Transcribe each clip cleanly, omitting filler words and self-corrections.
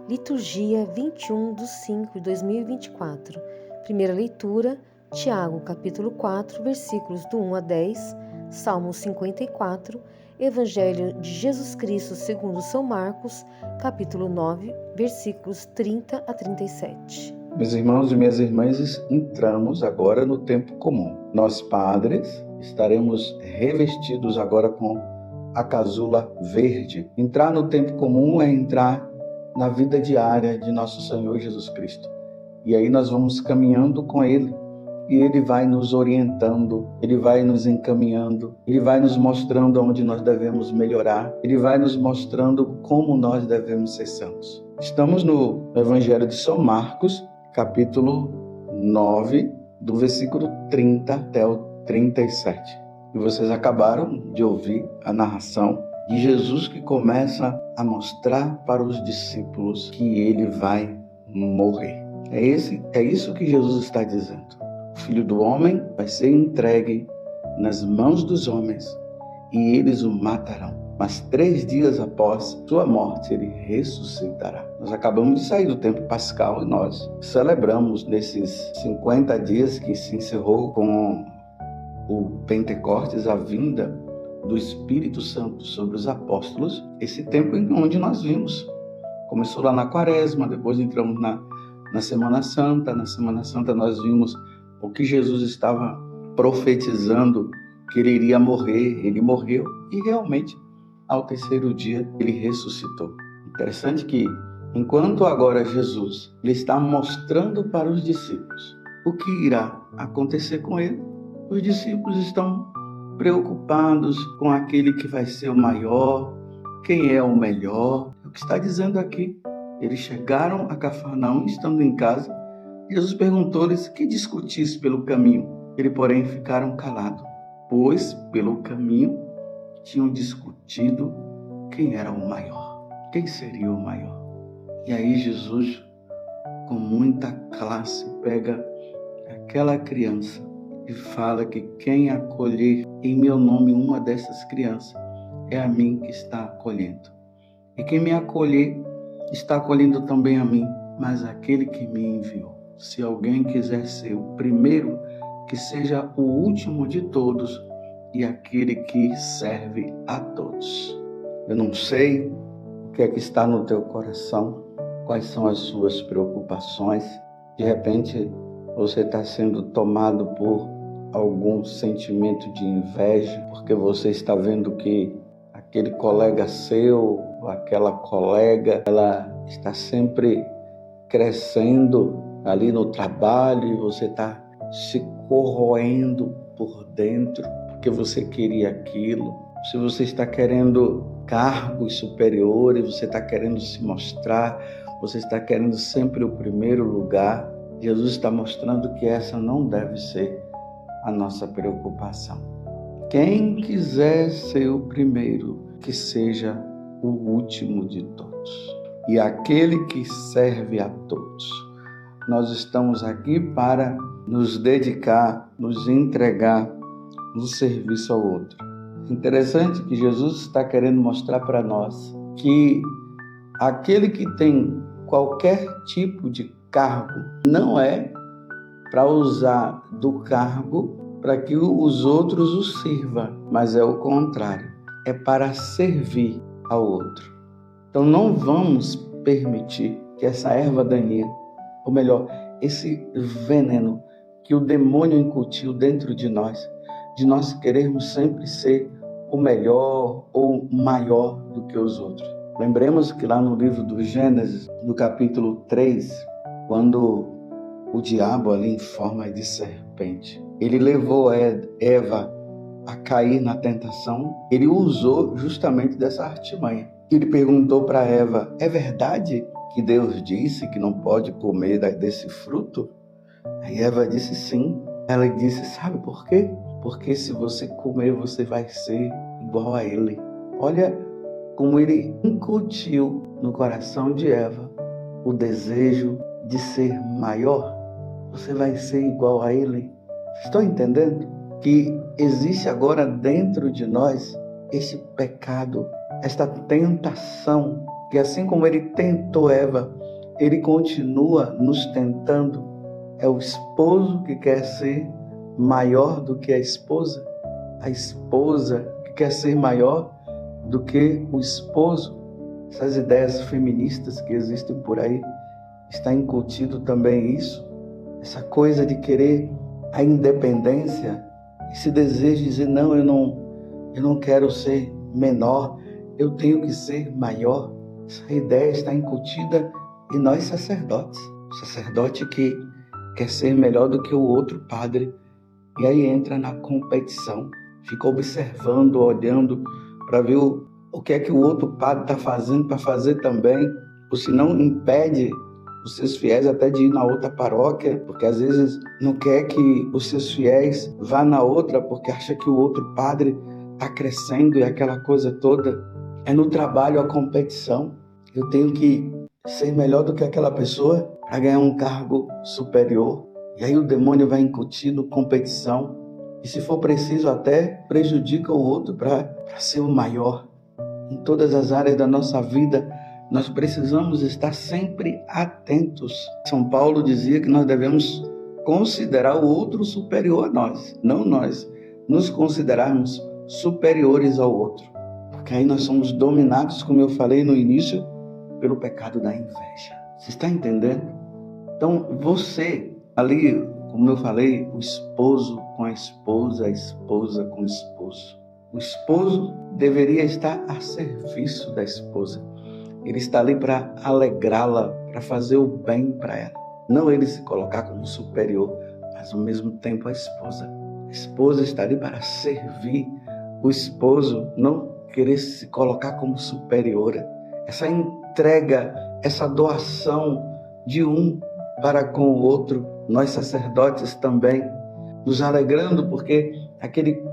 Liturgia 21/5/2024. Primeira leitura, Tiago, capítulo 4, versículos do 1 a 10, Salmo 54, Evangelho de Jesus Cristo segundo São Marcos, capítulo 9, versículos 30 a 37. Meus irmãos e minhas irmãs, entramos agora no tempo comum. Nós, padres, estaremos revestidos agora com a casula verde. Entrar no tempo comum é entrar na vida diária de nosso Senhor Jesus Cristo. E aí nós vamos caminhando com Ele. E Ele vai nos orientando, Ele vai nos encaminhando, Ele vai nos mostrando onde nós devemos melhorar, Ele vai nos mostrando como nós devemos ser santos. Estamos no Evangelho de São Marcos, capítulo 9, do versículo 30 até o 37. E vocês acabaram de ouvir a narração de Jesus que começa a mostrar para os discípulos que Ele vai morrer. É isso que Jesus está dizendo. O Filho do Homem vai ser entregue nas mãos dos homens e eles o matarão. Mas 3 dias após sua morte, ele ressuscitará. Nós acabamos de sair do tempo pascal e nós celebramos nesses 50 dias que se encerrou com o Pentecostes, a vinda do Espírito Santo sobre os apóstolos, esse tempo em onde nós vimos. Começou lá na Quaresma, depois entramos na Semana Santa. Na Semana Santa nós vimos o que Jesus estava profetizando, que ele iria morrer. Ele morreu e realmente ao 3º dia ele ressuscitou. Interessante que enquanto agora Jesus ele está mostrando para os discípulos o que irá acontecer com ele, os discípulos estão preocupados com aquele que vai ser o maior, quem é o melhor. É o que está dizendo aqui. Eles chegaram a Cafarnaum, estando em casa. Jesus perguntou-lhes: que discutis pelo caminho? Eles, porém, ficaram calados, pois pelo caminho tinham discutido quem era o maior, quem seria o maior. E aí Jesus, com muita classe, pega aquela criança e fala que quem acolher em meu nome uma dessas crianças é a mim que está acolhendo. E quem me acolher está acolhendo também a mim, mas aquele que me enviou. Se alguém quiser ser o primeiro, que seja o último de todos e aquele que serve a todos. Eu não sei o que é que está no teu coração, quais são as suas preocupações. De repente, você está sendo tomado por algum sentimento de inveja, porque você está vendo que aquele colega seu, ou aquela colega, ela está sempre crescendo ali no trabalho e você está se corroendo por dentro porque você queria aquilo. Se você está querendo cargos superiores, você está querendo se mostrar, você está querendo sempre o primeiro lugar, Jesus está mostrando que essa não deve ser a nossa preocupação. Quem quiser ser o primeiro, que seja o último de todos e aquele que serve a todos. Nós estamos aqui para nos dedicar, nos entregar no serviço ao outro. Interessante que Jesus está querendo mostrar para nós que aquele que tem qualquer tipo de cargo não é para usar do cargo para que os outros o sirvam, mas é o contrário, é para servir ao outro. Então não vamos permitir que essa erva daninha, ou melhor, esse veneno que o demônio incutiu dentro de nós querermos sempre ser o melhor ou maior do que os outros. Lembremos que lá no livro do Gênesis, no capítulo 3, quando o diabo ali em forma de serpente, ele levou Eva a cair na tentação, ele usou justamente dessa artimanha. Ele perguntou para Eva: é verdade que Deus disse que não pode comer desse fruto? Aí Eva disse sim. Ela disse: sabe por quê? Porque se você comer, você vai ser igual a ele. Olha como ele incutiu no coração de Eva o desejo de ser maior. Você vai ser igual a ele. Estão entendendo? Que existe agora dentro de nós este pecado, esta tentação que assim como ele tentou Eva, ele continua nos tentando. É o esposo que quer ser maior do que a esposa que quer ser maior do que o esposo. Essas ideias feministas que existem por aí, está incutido também isso, essa coisa de querer a independência, esse desejo de dizer, não, eu não quero ser menor, eu tenho que ser maior. Essa ideia está incutida em nós sacerdotes. O sacerdote que quer ser melhor do que o outro padre, e aí entra na competição, fica observando, olhando para ver o que é que o outro padre está fazendo para fazer também, ou se não impede os seus fiéis até de ir na outra paróquia, porque às vezes não quer que os seus fiéis vá na outra, porque acha que o outro padre está crescendo e aquela coisa toda. É no trabalho a competição. Eu tenho que ser melhor do que aquela pessoa para ganhar um cargo superior. E aí o demônio vai incutindo competição. E se for preciso até prejudica o outro para ser o maior. Em todas as áreas da nossa vida, nós precisamos estar sempre atentos. São Paulo dizia que nós devemos considerar o outro superior a nós, não nós nos considerarmos superiores ao outro. Porque aí nós somos dominados, como eu falei no início, pelo pecado da inveja. Você está entendendo? Então você, ali, como eu falei, o esposo com a esposa com o esposo. O esposo deveria estar a serviço da esposa. Ele está ali para alegrá-la, para fazer o bem para ela. Não ele se colocar como superior, mas ao mesmo tempo a esposa. A esposa está ali para servir o esposo, não querer se colocar como superiora. Essa entrega, essa doação de um para com o outro, nós sacerdotes também, nos alegrando porque aquele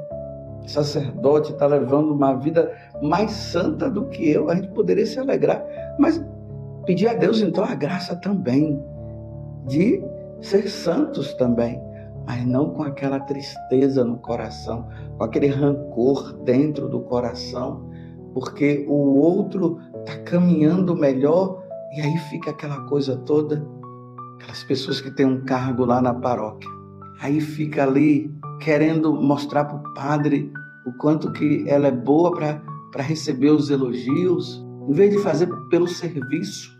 sacerdote está levando uma vida mais santa do que eu, a gente poderia se alegrar, mas pedir a Deus então a graça também de ser santos também, mas não com aquela tristeza no coração, com aquele rancor dentro do coração, porque o outro está caminhando melhor e aí fica aquela coisa toda, aquelas pessoas que têm um cargo lá na paróquia, aí fica ali querendo mostrar para o padre o quanto que ela é boa para receber os elogios, em vez de fazer pelo serviço,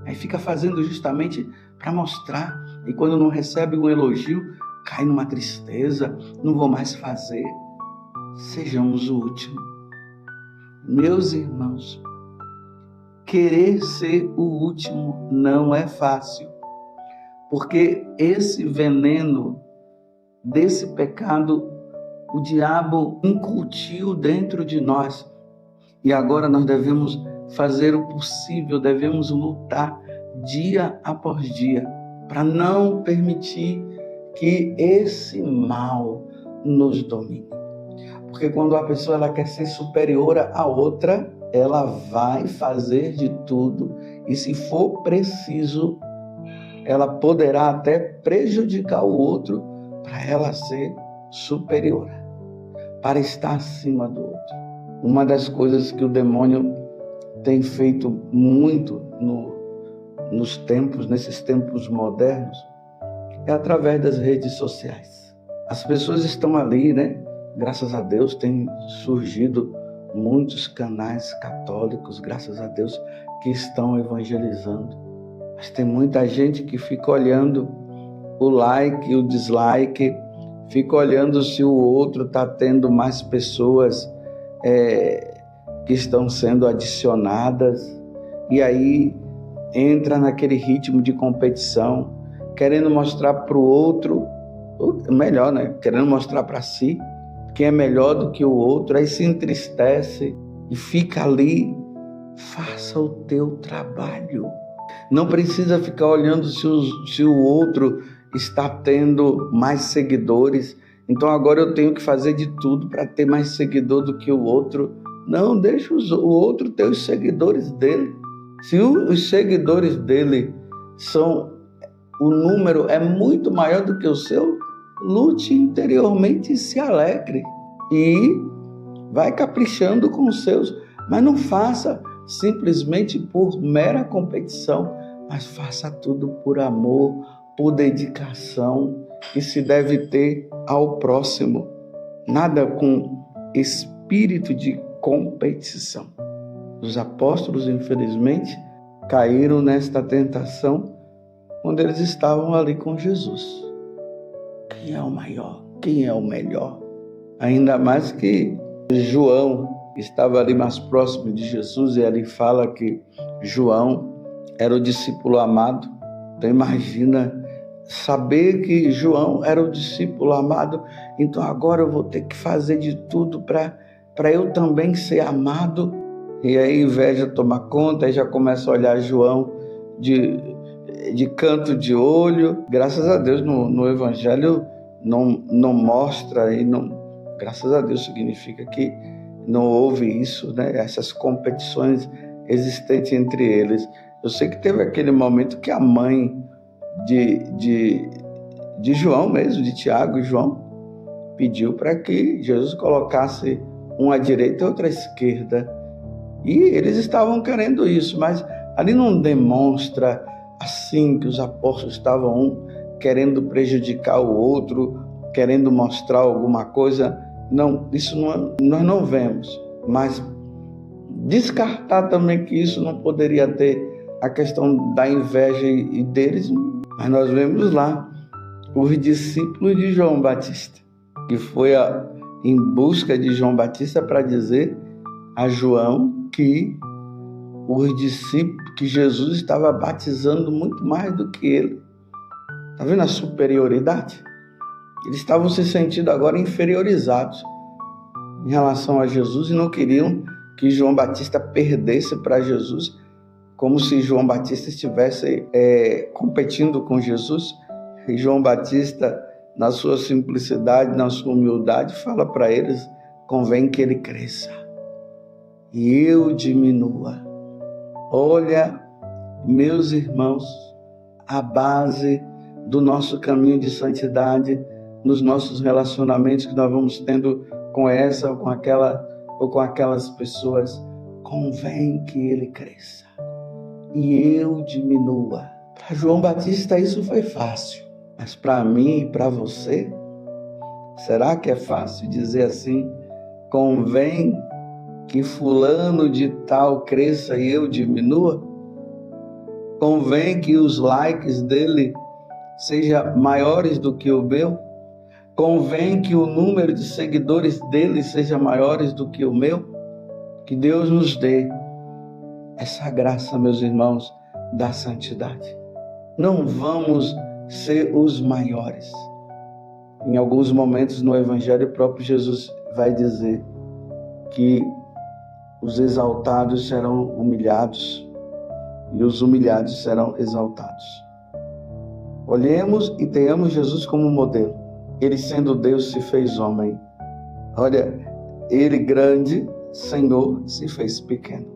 aí fica fazendo justamente para mostrar, e quando não recebe um elogio, cai numa tristeza, não vou mais fazer. Sejamos o último. Meus irmãos, querer ser o último não é fácil, porque esse veneno desse pecado, o diabo incutiu dentro de nós. E agora nós devemos fazer o possível, devemos lutar dia após dia, para não permitir que esse mal nos domine. Porque quando a pessoa ela quer ser superior à outra, ela vai fazer de tudo, e se for preciso, ela poderá até prejudicar o outro para ela ser superior, para estar acima do outro. Uma das coisas que o demônio tem feito muito nesses tempos modernos, é através das redes sociais. As pessoas estão ali, né? Graças a Deus tem surgido muitos canais católicos, graças a Deus, que estão evangelizando. Mas tem muita gente que fica olhando o like e o dislike, fica olhando se o outro está tendo mais pessoas que estão sendo adicionadas, e aí entra naquele ritmo de competição, querendo mostrar para o outro, melhor, né? Querendo mostrar para si quem é melhor do que o outro, aí se entristece e fica ali. Faça o teu trabalho. Não precisa ficar olhando se o outro está tendo mais seguidores, então agora eu tenho que fazer de tudo para ter mais seguidor do que o outro. Não, deixa o outro ter os seguidores dele. Se os seguidores dele o número é muito maior do que o seu, lute interiormente e se alegre. E vai caprichando com os seus, mas não faça simplesmente por mera competição, mas faça tudo por amor, por dedicação que se deve ter ao próximo. Nada com espírito de competição. Os apóstolos, infelizmente, caíram nesta tentação quando eles estavam ali com Jesus. Quem é o maior? Quem é o melhor? Ainda mais que João estava ali mais próximo de Jesus e ali fala que João era o discípulo amado. Então imagina saber que João era o discípulo amado, então agora eu vou ter que fazer de tudo para eu também ser amado. E aí a inveja toma conta e já começa a olhar João de canto de olho. Graças a Deus no Evangelho não mostra, e não, graças a Deus significa que não houve isso, né? Essas competições existentes entre eles. Eu sei que teve aquele momento que a mãe de João mesmo, de Tiago e João, pediu para que Jesus colocasse um à direita e outro à esquerda. E eles estavam querendo isso, mas ali não demonstra assim que os apóstolos estavam querendo prejudicar o outro, querendo mostrar alguma coisa. Não, isso nós não vemos. Mas descartar também que isso não poderia ter a questão da inveja e deles. Mas nós vemos lá os discípulos de João Batista, que foi em busca de João Batista para dizer a João que os discípulos, que Jesus estava batizando muito mais do que ele. Está vendo a superioridade? Eles estavam se sentindo agora inferiorizados em relação a Jesus e não queriam que João Batista perdesse para Jesus, como se João Batista estivesse competindo com Jesus. E João Batista, na sua simplicidade, na sua humildade, fala para eles: convém que ele cresça e eu diminua. Olha, meus irmãos, a base do nosso caminho de santidade, nos nossos relacionamentos que nós vamos tendo com essa ou com aquelas pessoas, convém que ele cresça e eu diminua. Para João Batista isso foi fácil, mas para mim e para você, será que é fácil dizer assim: convém que fulano de tal cresça e eu diminua? Convém que os likes dele sejam maiores do que o meu? Convém que o número de seguidores dele seja maiores do que o meu? Que Deus nos dê essa graça, meus irmãos, da santidade. Não vamos ser os maiores. Em alguns momentos no Evangelho, o próprio Jesus vai dizer que os exaltados serão humilhados e os humilhados serão exaltados. Olhemos e tenhamos Jesus como modelo. Ele, sendo Deus, se fez homem. Olha, ele grande, Senhor, se fez pequeno.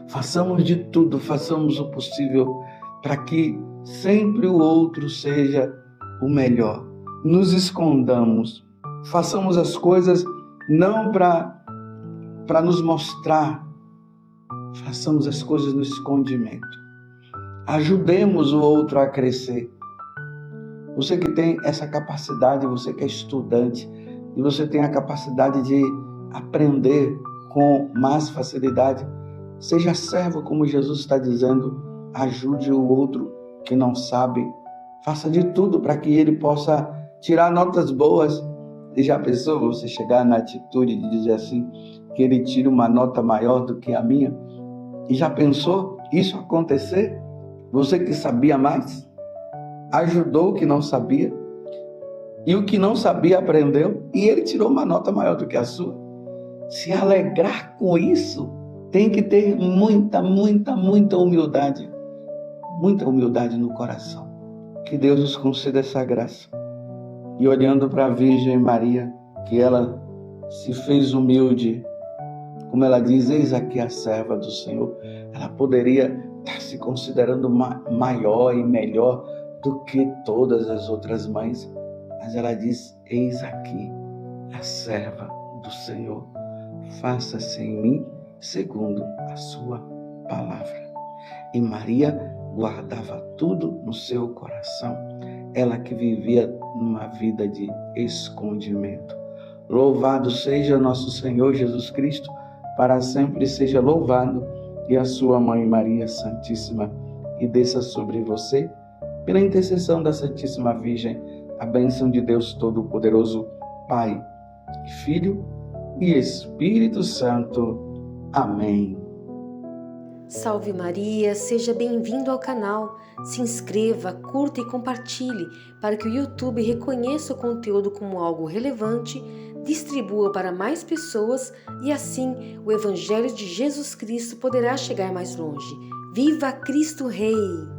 Façamos de tudo, façamos o possível para que sempre o outro seja o melhor. Nos escondamos. Façamos as coisas não para nos mostrar. Façamos as coisas no escondimento. Ajudemos o outro a crescer. Você que tem essa capacidade, você que é estudante, e você tem a capacidade de aprender com mais facilidade, seja servo, como Jesus está dizendo, ajude o outro que não sabe. Faça de tudo para que ele possa tirar notas boas. E já pensou você chegar na atitude de dizer assim, que ele tire uma nota maior do que a minha? E já pensou isso acontecer? Você que sabia mais, ajudou o que não sabia, e o que não sabia aprendeu, e ele tirou uma nota maior do que a sua. Se alegrar com isso, tem que ter muita humildade, muita humildade no coração. Que Deus nos conceda essa graça. E olhando para a Virgem Maria, que ela se fez humilde, como ela diz, eis aqui a serva do Senhor, ela poderia estar se considerando maior e melhor do que todas as outras mães, mas ela diz, eis aqui a serva do Senhor, faça-se em mim segundo a sua palavra. E Maria guardava tudo no seu coração, ela que vivia numa vida de escondimento. Louvado seja nosso Senhor Jesus Cristo, para sempre seja louvado, e a sua mãe Maria Santíssima, e desça sobre você, pela intercessão da Santíssima Virgem, a bênção de Deus Todo-Poderoso, Pai, Filho e Espírito Santo. Amém. Salve Maria, seja bem-vindo ao canal. Se inscreva, curta e compartilhe para que o YouTube reconheça o conteúdo como algo relevante, distribua para mais pessoas e assim o Evangelho de Jesus Cristo poderá chegar mais longe. Viva Cristo Rei!